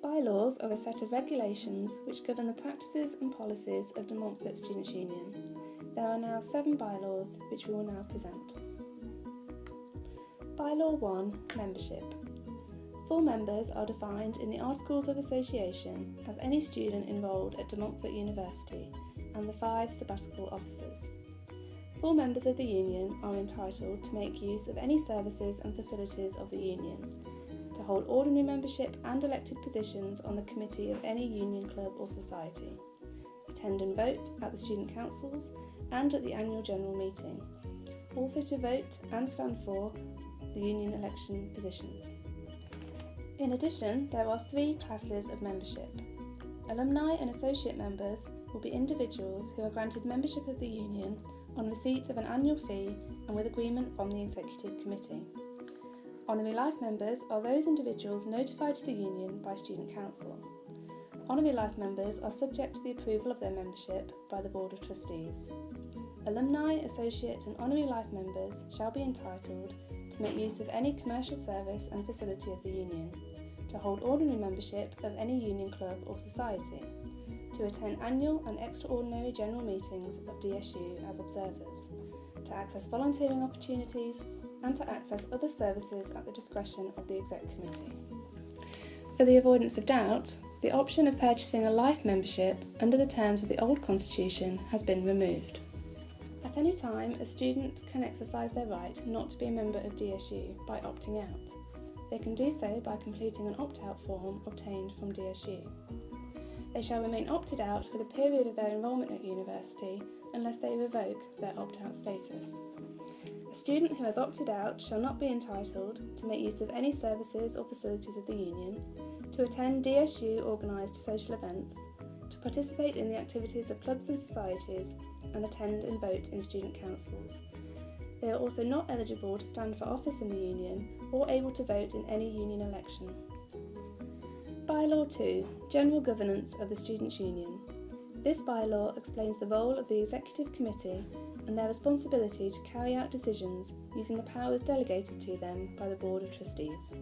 Bylaws are a set of regulations which govern the practices and policies of De Montfort Students' Union. There are now 7 bylaws which we will now present. Bylaw 1. Membership. Full members are defined in the Articles of Association as any student enrolled at De Montfort University and the 5 sabbatical officers. Full members of the Union are entitled to make use of any services and facilities of the Union, to hold ordinary membership and elected positions on the committee of any union club or society, attend and vote at the student councils and at the annual general meeting, also to vote and stand for the union election positions. In addition, there are 3 classes of membership. Alumni and associate members will be individuals who are granted membership of the union on receipt of an annual fee and with agreement from the executive committee. Honorary life members are those individuals notified to the union by student council. Honorary life members are subject to the approval of their membership by the Board of Trustees. Alumni, associate and honorary life members shall be entitled to make use of any commercial service and facility of the union, to hold ordinary membership of any union club or society, to attend annual and extraordinary general meetings of DSU as observers, to access volunteering opportunities and to access other services at the discretion of the Exec Committee. For the avoidance of doubt, the option of purchasing a life membership under the terms of the old constitution has been removed. At any time, a student can exercise their right not to be a member of DSU by opting out. They can do so by completing an opt-out form obtained from DSU. They shall remain opted out for the period of their enrolment at university unless they revoke their opt-out status. A student who has opted out shall not be entitled to make use of any services or facilities of the union, to attend DSU organised social events, to participate in the activities of clubs and societies, and attend and vote in student councils. They are also not eligible to stand for office in the union or able to vote in any union election. Bylaw 2. General Governance of the Students' Union. This bylaw explains the role of the Executive Committee and their responsibility to carry out decisions using the powers delegated to them by the Board of Trustees.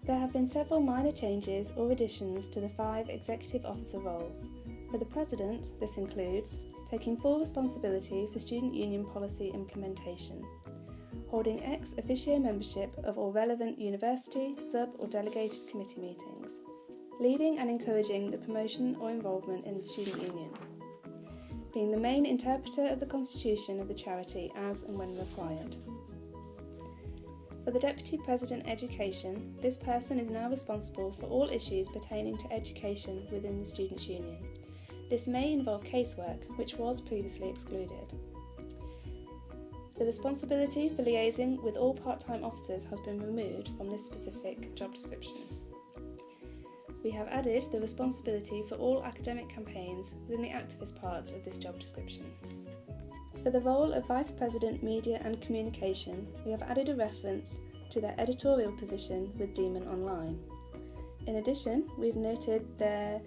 There have been several minor changes or additions to the 5 executive officer roles. For the President, this includes taking full responsibility for student union policy implementation, holding ex officio membership of all relevant university, sub or delegated committee meetings, leading and encouraging the promotion or involvement in the student union, being the main interpreter of the constitution of the charity as and when required. For the Deputy President Education, this person is now responsible for all issues pertaining to education within the Students' Union. This may involve casework, which was previously excluded. The responsibility for liaising with all part-time officers has been removed from this specific job description. We have added the responsibility for all academic campaigns within the activist part of this job description. For the role of Vice President Media and Communication, we have added a reference to their editorial position with Demon Online. In addition, we've noted their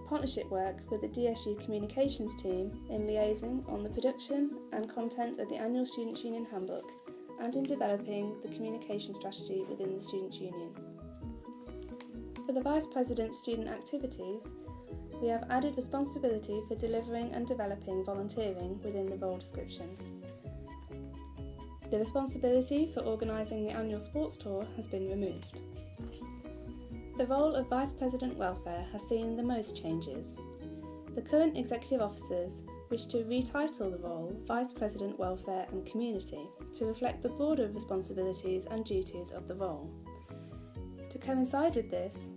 partnership work with the DSU Communications team in liaising on the production and content of the annual Students' Union Handbook and in developing the communication strategy within the Students' Union. For the Vice President's student activities, we have added responsibility for delivering and developing volunteering within the role description. The responsibility for organising the annual sports tour has been removed. The role of Vice President Welfare has seen the most changes. The current executive officers wish to retitle the role Vice President Welfare and Community to reflect the broader responsibilities and duties of the role. To coincide with this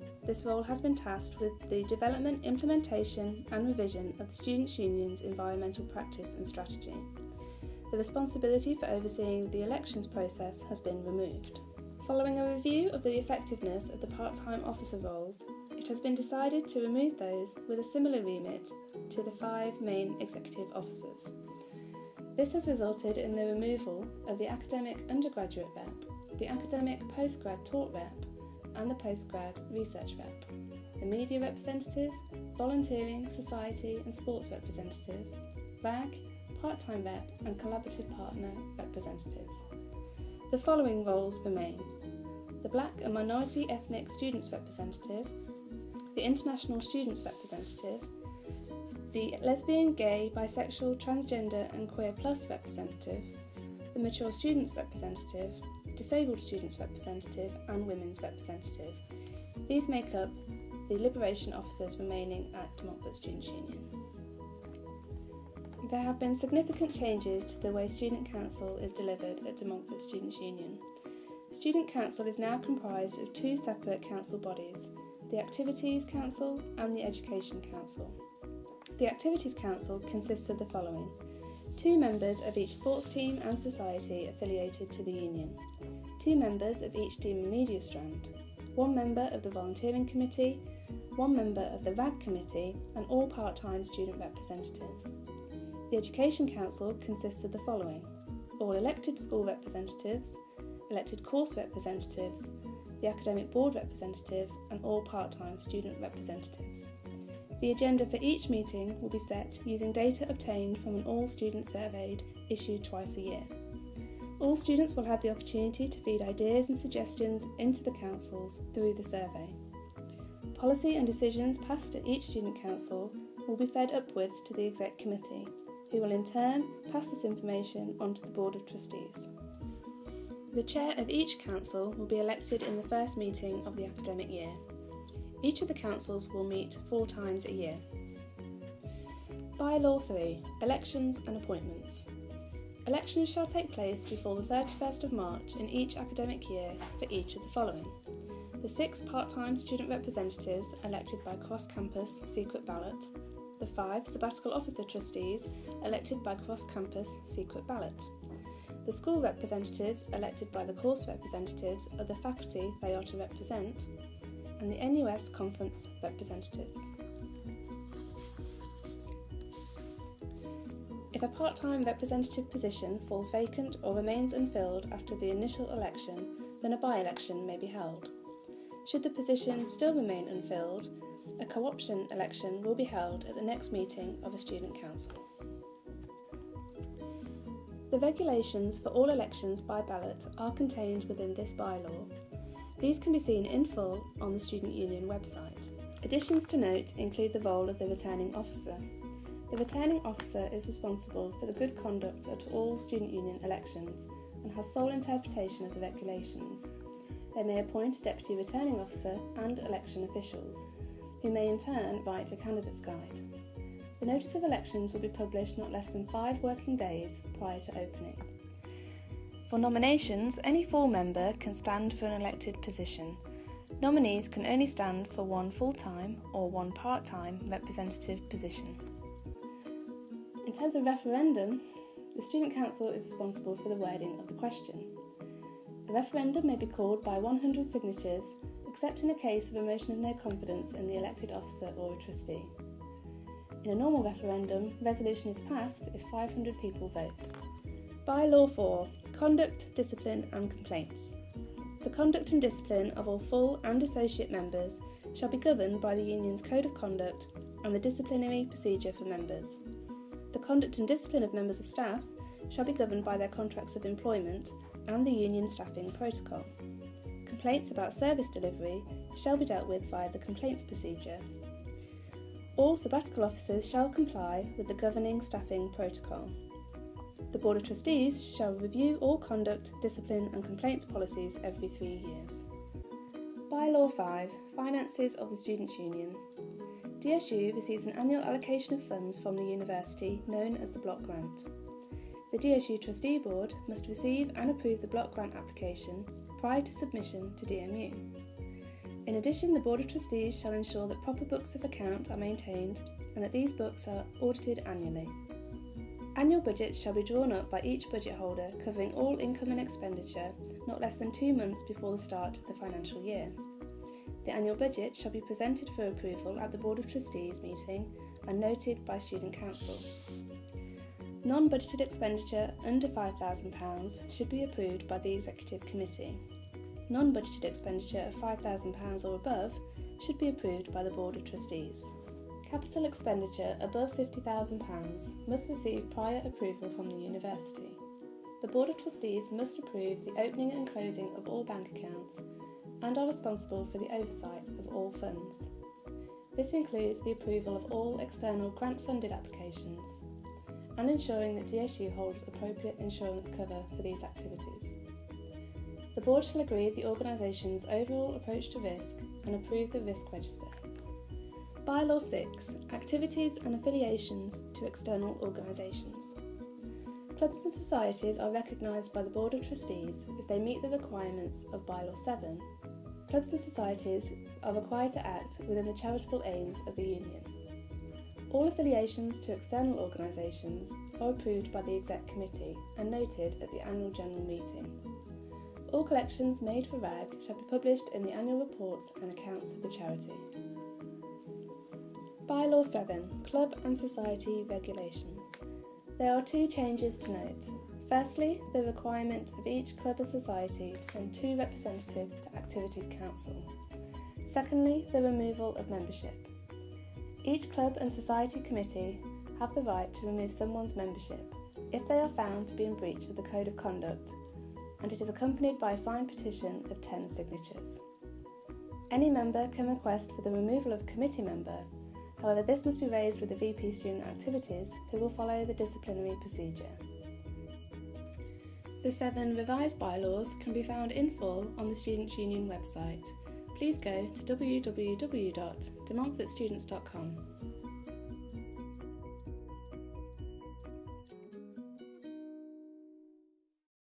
role has been tasked with the development, implementation and revision of the Students' Union's environmental practice and strategy. The responsibility for overseeing the elections process has been removed. Following a review of the effectiveness of the part-time officer roles, it has been decided to remove those with a similar remit to the 5 main executive officers. This has resulted in the removal of the academic undergraduate rep, the academic postgrad taught rep, and the postgrad research rep, the media representative, volunteering, society and sports representative, RAG, part-time rep and collaborative partner representatives. The following roles remain: the Black and Minority Ethnic Students Representative, the International Students Representative, the Lesbian, Gay, Bisexual, Transgender and Queer Plus Representative, the Mature Students Representative, Disabled Students Representative and Women's Representative. These make up the Liberation Officers remaining at De Montfort Students' Union. There have been significant changes to the way Student Council is delivered at De Montfort Students' Union. Student Council is now comprised of two separate council bodies, the Activities Council and the Education Council. The Activities Council consists of the following: 2 members of each sports team and society affiliated to the Union, 2 members of each Demon Media Strand, 1 member of the Volunteering Committee, 1 member of the RAG Committee and all part-time student representatives. The Education Council consists of the following: all elected school representatives, elected course representatives, the Academic Board representative and all part-time student representatives. The agenda for each meeting will be set using data obtained from an all-student survey issued twice a year. All students will have the opportunity to feed ideas and suggestions into the councils through the survey. Policy and decisions passed at each student council will be fed upwards to the exec committee, who will in turn pass this information onto the Board of Trustees. The chair of each council will be elected in the first meeting of the academic year. Each of the councils will meet 4 times a year. Bylaw 3. Elections and appointments. Elections shall take place before the 31st of March in each academic year for each of the following: the 6 part-time student representatives elected by cross-campus secret ballot, the 5 sabbatical officer trustees elected by cross-campus secret ballot, the school representatives elected by the course representatives of the faculty they are to represent, and the NUS conference representatives. If a part-time representative position falls vacant or remains unfilled after the initial election, then a by-election may be held. Should the position still remain unfilled, a co-option election will be held at the next meeting of a student council. The regulations for all elections by ballot are contained within this bylaw. These can be seen in full on the Student Union website. Additions to note include the role of the returning officer. The returning officer is responsible for the good conduct at all Student Union elections and has sole interpretation of the regulations. They may appoint a deputy returning officer and election officials, who may in turn write a candidate's guide. The notice of elections will be published not less than 5 working days prior to opening. For nominations, any full member can stand for an elected position. Nominees can only stand for 1 full-time or 1 part-time representative position. In terms of referendum, the Student Council is responsible for the wording of the question. A referendum may be called by 100 signatures, except in the case of a motion of no confidence in the elected officer or a trustee. In a normal referendum, resolution is passed if 500 people vote. Bylaw 4. Conduct, Discipline and Complaints. The conduct and discipline of all full and associate members shall be governed by the Union's Code of Conduct and the disciplinary procedure for members. The conduct and discipline of members of staff shall be governed by their contracts of employment and the Union Staffing Protocol. Complaints about service delivery shall be dealt with via the complaints procedure. All sabbatical officers shall comply with the governing staffing protocol. The Board of Trustees shall review all conduct, discipline and complaints policies every 3 years. Bylaw 5. Finances of the Students' Union. DSU receives an annual allocation of funds from the university known as the Block Grant. The DSU Trustee Board must receive and approve the Block Grant application prior to submission to DMU. In addition, the Board of Trustees shall ensure that proper books of account are maintained and that these books are audited annually. Annual budgets shall be drawn up by each budget holder covering all income and expenditure not less than 2 months before the start of the financial year. The annual budget shall be presented for approval at the Board of Trustees meeting and noted by Student Council. Non-budgeted expenditure under £5,000 should be approved by the Executive Committee. Non-budgeted expenditure of £5,000 or above should be approved by the Board of Trustees. Capital expenditure above £50,000 must receive prior approval from the university. The Board of Trustees must approve the opening and closing of all bank accounts and are responsible for the oversight of all funds. This includes the approval of all external grant-funded applications and ensuring that DSU holds appropriate insurance cover for these activities. The Board shall agree the organisation's overall approach to risk and approve the risk register. Bylaw 6. Activities and affiliations to external organisations. Clubs and societies are recognised by the Board of Trustees if they meet the requirements of Bylaw 7. Clubs and societies are required to act within the charitable aims of the Union. All affiliations to external organisations are approved by the Exec Committee and noted at the Annual General Meeting. All collections made for RAG shall be published in the annual reports and accounts of the charity. Bylaw 7. Club and Society Regulations. There are 2 changes to note. Firstly, the requirement of each club and society to send 2 representatives to Activities Council. Secondly, the removal of membership. Each club and society committee have the right to remove someone's membership if they are found to be in breach of the Code of Conduct, and it is accompanied by a signed petition of 10 signatures. Any member can request for the removal of a committee member. However, this must be raised with the VP Student Activities, who will follow the disciplinary procedure. The 7 revised bylaws can be found in full on the Students' Union website. Please go to www.demontfortstudents.com.